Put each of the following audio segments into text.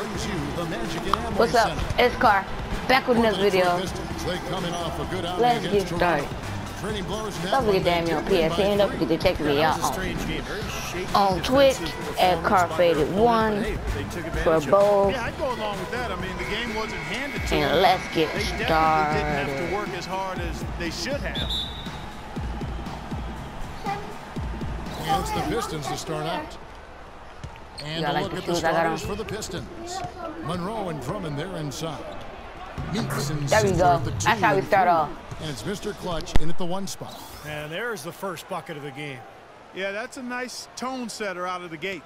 brings you the Magic and Amway What's up? Center. It's Car. Back with another video. They coming off a good outing Let's against get started. Training blows now. Don't forget to add me on PSN. Don't forget to check me out on Twitch at CarFaded1 for both. Yeah, I'd go along with that. I mean, the game wasn't handed to them. And let's get They definitely started. didn't have to work as hard as they should have. And it's the Pistons to start out. And a look at the starters for the Pistons. Monroe and Drummond there inside. Meeks and There we Singer go. at the 2 That's how we and start 3. off. And it's Mr. Clutch in at the 1 spot. And there's the first bucket of the game. Yeah, that's a nice tone setter out of the gate.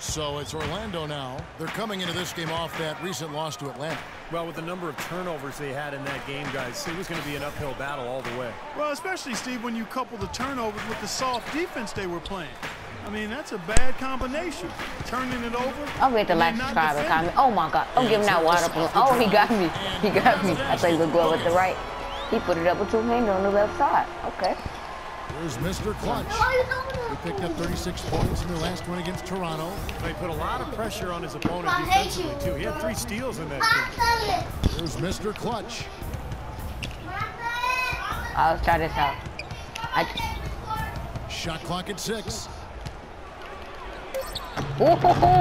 So it's Orlando now. They're coming into this game off that recent loss to Atlanta. Well, with the number of turnovers they had in that game, guys, it was going to be an uphill battle all the way. Well, especially, Steve, when you couple the turnovers with the soft defense they were playing. I mean, that's a bad combination. Turning it over. I'll get the like, subscribe, and comment. Oh my God! Don't give him that wide open. Oh, he got me. He got me. I thought he was going with the right. He put it up with 2 hands on the left side. Okay. Here's Mr. Clutch. He picked up 36 points in their last win against Toronto. They put a lot of pressure on his opponent defensively, too. He had 3 steals in that game. Here's Mr. Clutch. Let's try this out. Shot clock at 6. Ooh,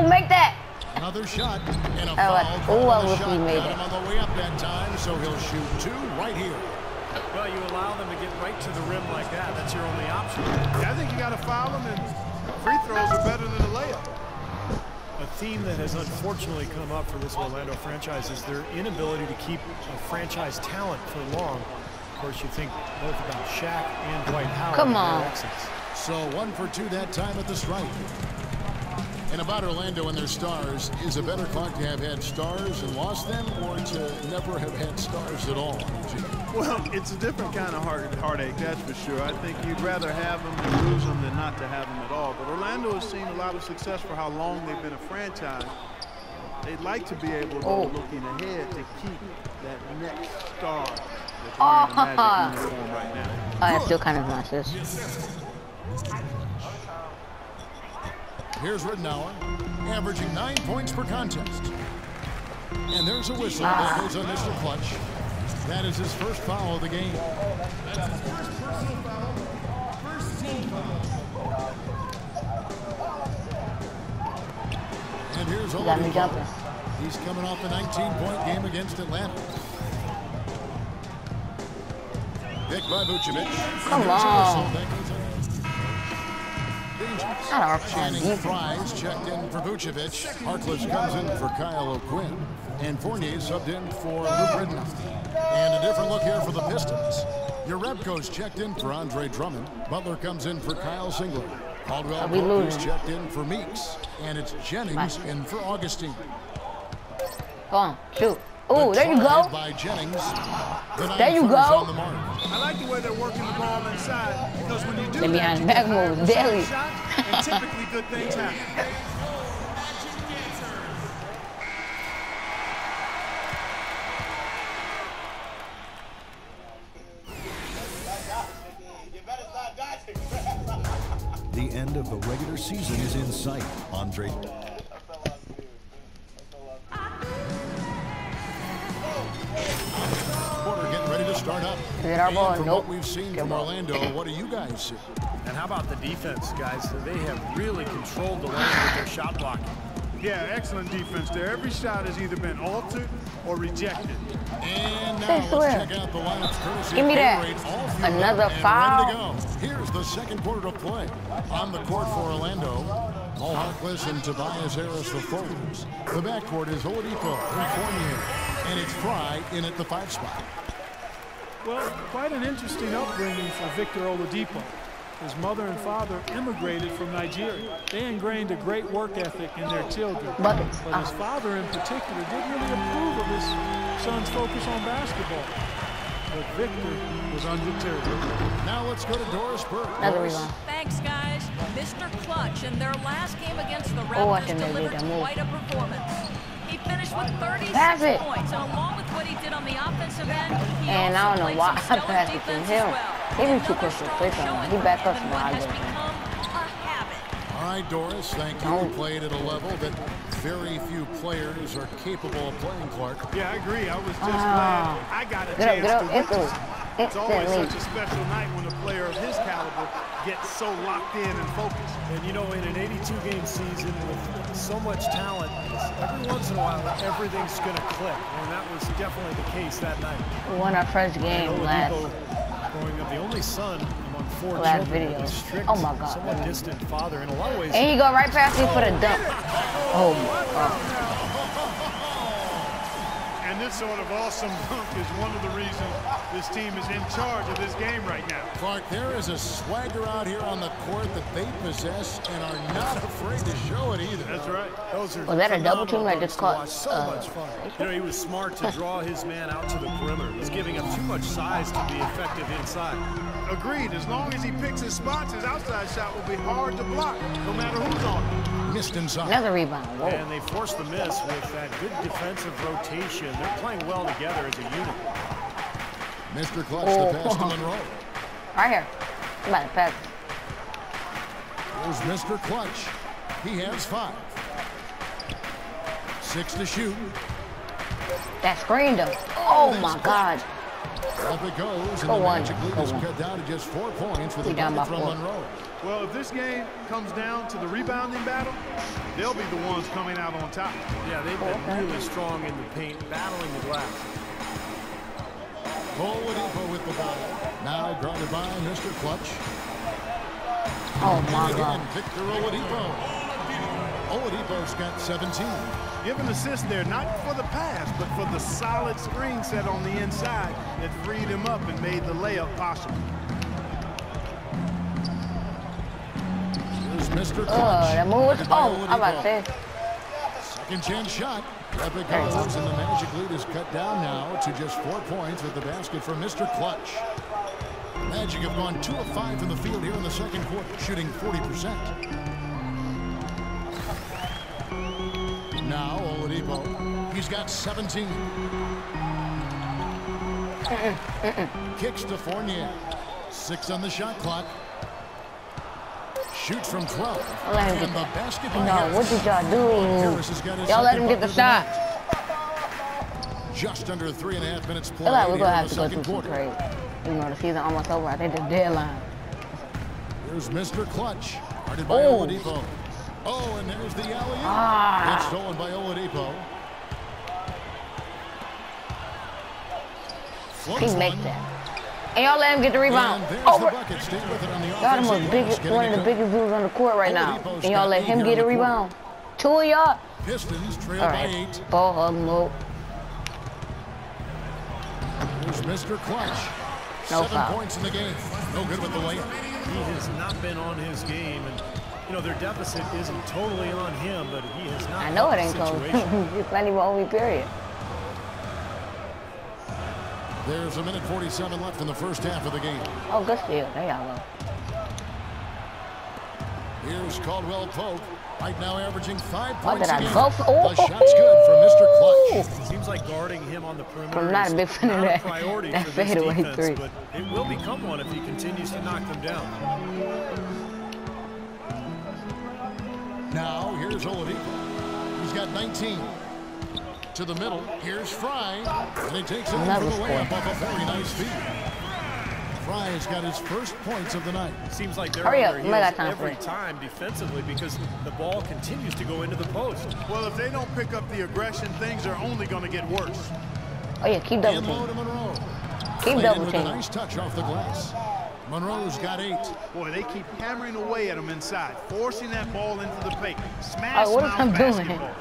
make that. Another shot and a I foul. wish he made Got it. him on the way up that time, so he'll shoot 2 right here. Well, you allow them to get right to the rim like that. That's your only option. Yeah, I think you got to foul them, and free throws are better than a layup. A theme that has unfortunately come up for this Orlando franchise is their inability to keep a franchise talent for long. Of course, you think both about Shaq and Dwight Howard. Come and their on. exits. So 1 for 2 that time at the stripe. And about Orlando and their stars, is a better clock to have had stars and lost them, or to never have had stars at all? Well, it's a different kind of heartache, that's for sure. I think you'd rather have them and lose them than not to have them at all. But Orlando has seen a lot of success for how long they've been a franchise. They'd like to be able to go looking ahead to keep that next star that's wearing the Magic uniform right now. That's still kind of nice. Here's Ridnour, averaging 9 points per contest. And there's a whistle that goes on Mr. Clutch. That is his first foul of the game. That's his first personal foul, first team foul. And here's Oladipo. He's coming off a 19-point game against Atlanta. Picked by Vucevic. Come on. Channing Frye's checked in for Vucevic. Harkless comes in for Kyle O'Quinn. And Fournier subbed in for Luke Ridnour. And a different look here for the Pistons. Jerebko's checked in for Andre Drummond. Butler comes in for Kyle Singleton. Caldwell Pope's checked in for Meeks. And it's Jennings in for Augustine. Come on, shoot. Oh, there you go. By Jennings. There you go. On the mark. I like the way they're working the ball inside, because when you do Then behind that, the back move was deadly. and typically good things happen. The end of the regular season is in sight. Andre. Quarter getting ready to start up. Is it our ball? From Nope. what we've seen from Orlando, what do you guys see? And how about the defense, guys? They have really controlled the lane with their shot blocking. Yeah, excellent defense there. Every shot has either been altered or rejected. And now let's check out the lineups courtesy Give me that. Gatorade. Another foul. Ready to go. Here's the second quarter of play. On the court for Orlando, Mo Harkless and Tobias Harris the forwards. The backcourt is Oladipo and Fournier. And it's Frye in at the 5 spot. Well, quite an interesting upbringing for Victor Oladipo. His mother and father immigrated from Nigeria. They ingrained a great work ethic in their children. But his father in particular didn't really approve of his son's focus on basketball. But Victor was undeterred. Now let's go to Doris Burke. Thanks, guys. Mr. Clutch in their last game against the Raptors delivered quite a performance. He finished with 36 points, and along with what he did on the offensive end, he and I don't know why I passed it to him. He was too close to the play from him. He back up from All right, Doris, thank you. We played at a level that Very few players are capable of playing, Clark. Yeah, I agree. I was just glad I got a chance to witness. It's always such a special night when a player of his caliber gets so locked in and focused. And, you know, in an 82-game season with so much talent, every once in a while, everything's going to click. And that was definitely the case that night. We won our first game last. Growing up, the only son among 4 last children video. with a strict, Oh my God. somewhat distant father. In a lot of ways. And he go right past me for the dunk. Oh my God. And this sort of awesome dunk is one of the reasons this team is in charge of this game right now. Clark, there is a swagger out here on the court that they possess and are not afraid to show it either. That's right. Those are Was that a double team I just caught? So much fun. You know, he was smart to draw his man out to the perimeter. He's giving up too much size to be effective inside. Agreed. As long as he picks his spots, his outside shot will be hard to block, no matter who's on him. Missed inside. Another rebound. Whoa. And they forced the miss with that good defensive rotation. They're playing well together as a unit. Mr. Clutch, the pass to Monroe. Right here. I'm about to pass. Here's Mr. Clutch. He has 5. 6 to shoot. That screen though. Oh my God. Up it goes, and Go the on. Magic lead is cut down to just 4 points with the down by bucket from 4. Monroe. Well, if this game comes down to the rebounding battle, they'll be the ones coming out on top. Yeah, they've been really strong in the paint, battling the glass. Oladipo with the ball. Now guarded by Mr. Clutch. Oh my And God. again, Victor Oladipo. Oladipo's got 17. Give an assist there, not for the pass, but for the solid screen set on the inside that freed him up and made the layup possible. Here's Mr. Clutch. That move was. Guarded by Oh, I'm about to say. Second chance shot. Up it goes, and the Magic lead is cut down now to just 4 points with the basket from Mr. Clutch. Magic have gone 2 of 5 from the field here in the second quarter, shooting 40%. Now Oladipo, he's got 17. Kicks to Fournier. 6 on the shot clock. Shoots from 12. Let him And the basket by No, Harris. what did y'all do? Harris has got his Y'all let second him get the bucket of shot. night. Just under 3.5 minutes I played feel like we're here gonna in have the to go second through some quarter. trades. You know, the season almost over. I think the deadline. Here's Mr. Clutch, guarded by Oh. Oladipo. Oh, and there's the alley-oop. Ah. It's stolen by Oladipo. He Floats makes one. that. And y'all let him get the rebound. And there's Oh, the bucket. Stay with it on the y'all the offensive most glass, biggest, getting one of it the done. biggest dudes on the court right now. Oladipo's And y'all got let 8 him here get in a the quarter. rebound. 2 of y'all. Pistons trail All by right. 8. Ball hug mode. Here's Mr. Clutch. No 7 foul. points in the game. No good with the layup. He has not been on his game, and you know their deficit isn't totally on him, but he has not. I know it helped ain't the cold. situation. It's not even only period. There's 1:47 left in the first half of the game. Oh, good steal. There y'all go. Here's Caldwell Pope. Right now averaging 5 Why points did a I game. go for- oh. The shot's good from Mr. Clutch. Seems like guarding him on the perimeter I'm not a big is fan of not a that- priority that for this fadeaway defense, three. but it will become one if he continues to knock them down. Now, here's Oladipo. He's got 19. To the middle. Here's Fry. And he takes it in for Another the score. layup off a very nice feed. Fry's got his first points of the night. Seems like they're Hurry on up, their we got heels time for every it. time defensively because the ball continues to go into the post. Well, if they don't pick up the aggression, things are only going to get worse. Oh yeah, keep double And low team. to Monroe. Keep Played in double with a team. nice touch off the glass. Monroe's got 8. Boy, they keep hammering away at him inside, forcing that ball into the paint. Smash Oh, what am mouth I doing? basketball.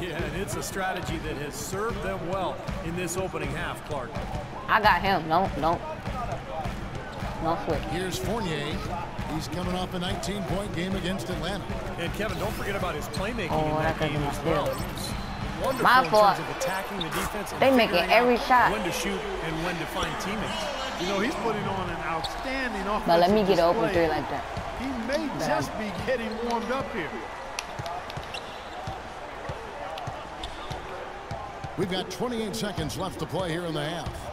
Yeah, and it's a strategy that has served them well in this opening half, Clark. I got him. No switch. Here's Fournier. He's coming off a 19-point game against Atlanta. And Kevin, don't forget about his playmaking Oh, in that that game could've as been well. my He was wonderful My in fault. terms of attacking the defense and They making figuring every out shot. when to shoot and when to find teammates. You know, he's putting on an outstanding offensive But let me get an open display. three like that. He may just be getting warmed up here. We've got 28 seconds left to play here in the half.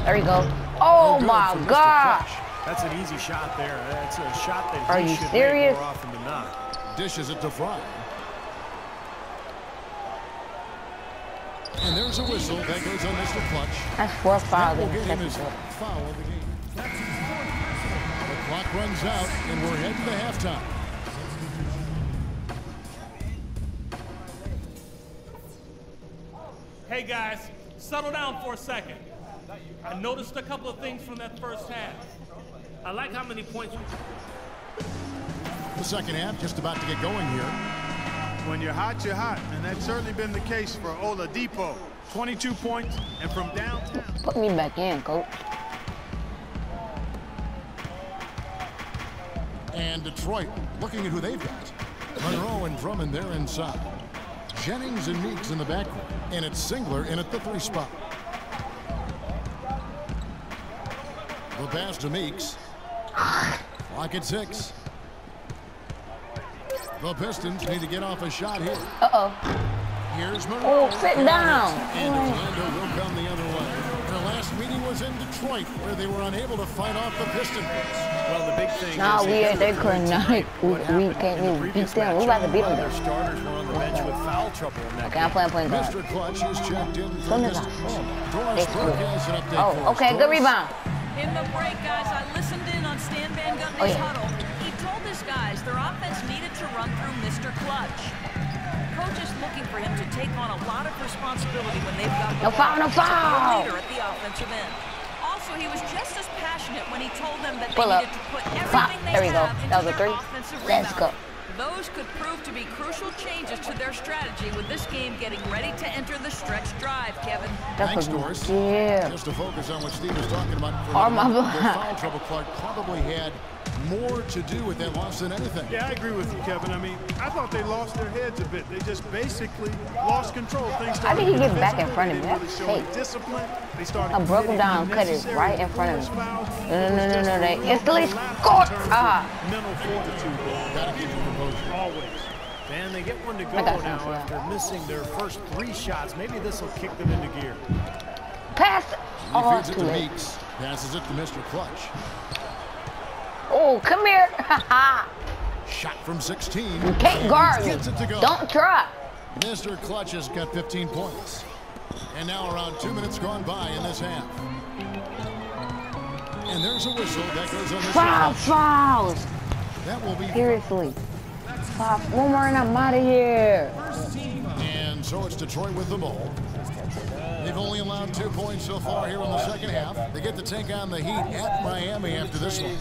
There you go. Oh good my from Mr. God. Clutch. That's an easy shot there. That's a shot that Are he you should serious? make more often than not. Dishes it to Fry. And there's a whistle that goes on Mr. Clutch. That's 4 fouls in the That will get him his second. foul of the game. The clock runs out, and we're heading to halftime. Hey guys, settle down for a second. I noticed a couple of things from that first half. I like how many points. The second half just about to get going here. When you're hot, and that's certainly been the case for Oladipo. 22 points, and from downtown. Put me back in, coach. And Detroit looking at who they've got. Monroe and Drummond there inside. Jennings and Meeks in the backcourt. And it's Singler in at the 3 spot. The pass to Meeks. Clock at 6. The Pistons need to get off a shot here. Uh-oh. Here's Monroe. Oh, sit down. And Orlando will come the other way. Their last meeting was in Detroit, where they were unable to fight off the Pistons. Well, the big thing Nah, is they couldn't. We can't even beat them. We about to beat them. Their starters were on the bench with foul trouble in that Okay, I'm playing point guard. Mr. Clutch is checked in for Soon as I Pistons. said. Doris Burke has an update for Oh, us. okay, good Doris? rebound. In the break, guys, I listened in on Stan Van Gundy's Oh, yeah. huddle. He told his guys their offense needed to run through Mr. Clutch. Coach is looking for him to take on a lot of responsibility when they've got the No foul, no ball. He's a foul. leader at the offensive end. Also, he was just as passionate when he told them that they Pull up. needed to put Foul. everything they There we go. have That was into a their 3. offensive Let's rebound. go. Those could prove to be crucial changes to their strategy with this game getting ready to enter the stretch drive, Kevin. Thanks, Doris. Yeah. Just to focus on what Steve was talking about. Oh, my Their God. foul trouble, Clark, probably had more to do with that loss than anything. Yeah, I agree with you, Kevin. I mean, I thought they lost their heads a bit. They just basically lost control. Things How did he get back in physical. front of They me? didn't really That's show discipline. They started I broke him down, cut it right in front of me. No, they instantly scored. Mental fortitude. Gotta keep your composure. Always. And they get one to go I got now some, yeah. after missing their first 3 shots. Maybe this will kick them into gear. Pass. He Oh, feeds it too to late. Meeks. Passes it to Mr. Clutch. Oh, come here. Shot from 16. You can't guard me. Gets it to go. Don't try. Mr. Clutch has got 15 points. And now around 2 minutes gone by in this half. And there's a whistle that goes on Mr. Five Clutch. fouls. That will be. Seriously. One more and I'm out of here. And so it's Detroit with the ball. They've only allowed 2 points so far here in the second half. They get to take on the Heat at Miami after this one.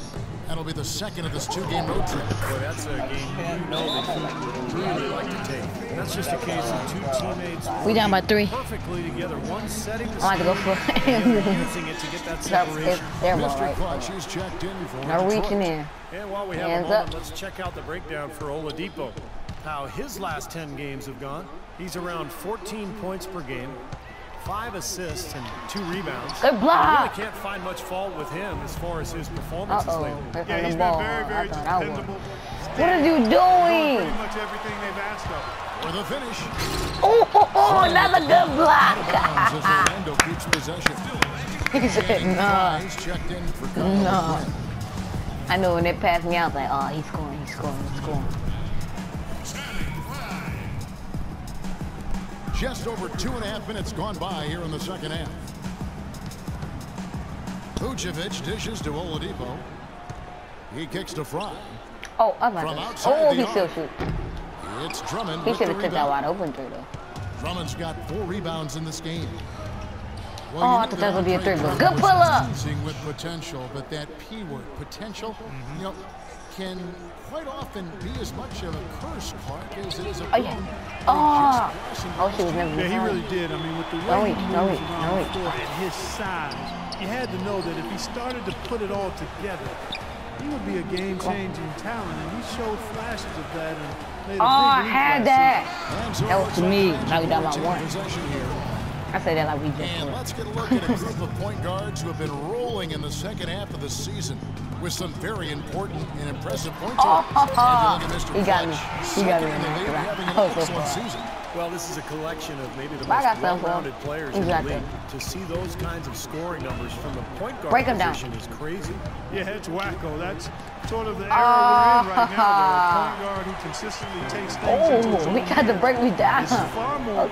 That'll be the second of this 2-game road trip. Boy, that's a game you know they really like to take. And that's just a case of 2 teammates We down by 3. perfectly together. One setting the I like to go for screen, the other using it to get that separation. Their ball, Mr. right? Clutch is checked in for No Detroit. reaching in. And while we have Hands a moment, up. let's check out the breakdown for Oladipo. How his last 10 games have gone. He's around 14 points per game, 5 assists and 2 rebounds. Good block. You really can't find much fault with him as far as his performances Uh-oh. lately. Here Yeah, comes he's the been ball. very, very I thought I won. dependable. What are you Doing doing? pretty much everything they've asked of him. For the finish. Oh, another good block. Bounds as Orlando keeps possession. He said, nah. He's checked in for Kyle No. Quinn. I know when they passed me, I was like, oh, he's scoring, he's scoring, he's scoring. Just over 2.5 minutes gone by here in the second half. Vucevic dishes to Oladipo. He kicks to Fry. Oh, I'm From about to. outside Oh, the he still arc. shoot. It's Drummond He with should the have took that rebound. wide open three, though. Drummond's got 4 rebounds in this game. Oh, I thought that was gonna be a Andre three, but Drummond good was pull-up. teasing with potential, but that P word, potential, you know, can quite often be as much of a curse, Clark, as it is a Oh, yeah. boon. Oh, Just oh, she was never Yeah, he behind. really did. I mean, with the No way reach, he no moves reach, around no the reach. floor at his size, you had to know that if he started to put it all together, he would be a game-changing talent, and he showed flashes of that. And made a Oh, I big had leap that. And so That was it's to me. Orlando Now we down by taking 1. possession here. I say that like we just And scored. let's get a look at a group of point guards who have been rolling in the second half of the season with some very important and impressive point totals. And you look at Mr. He got me. Clutch, He got me. second in the league, having an I was so excellent far. season. Well, this is a collection of maybe the I got most some, bro. well-rounded players in the Exactly. league. To see those kinds of scoring numbers from the point guard Break 'em down. position is crazy. Yeah, it's wacko. That's sort of the era we're in right now. A point guard who consistently takes things into his Oh, own he tried to break me down. hands is far more